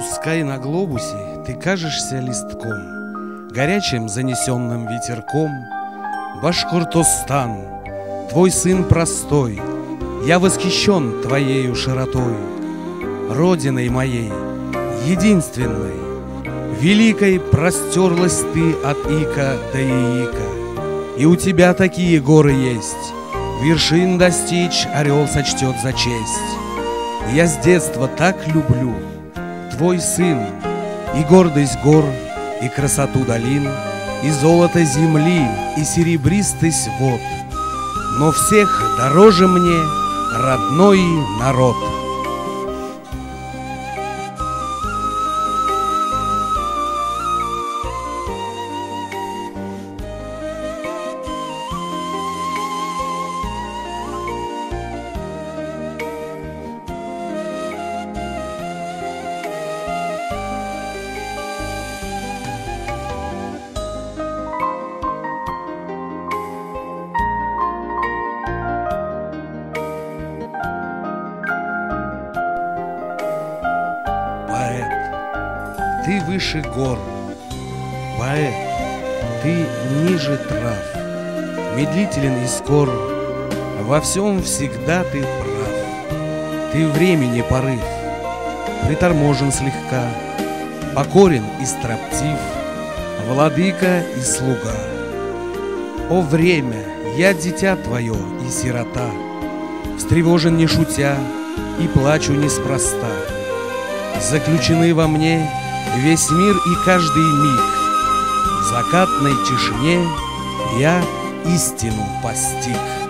Пускай на глобусе ты кажешься листком, горячим занесенным ветерком. Башкортостан, твой сын простой, я восхищен твоею широтой. Родиной моей, единственной, великой простерлась ты от Ика до Яика. И у тебя такие горы есть, вершин достичь орел сочтет за честь. Я с детства так люблю твой сын, и гордость гор, и красоту долин, и золото земли, и серебристость вод. Но всех дороже мне родной народ. Ты выше гор, поэт, ты ниже трав, медлителен и скор, во всем всегда ты прав. Ты времени порыв, приторможен слегка, покорен и строптив, владыка и слуга. О время, я дитя твое и сирота, встревожен не шутя и плачу неспроста. Заключены во мне весь мир и каждый миг. В закатной тишине я истину постиг.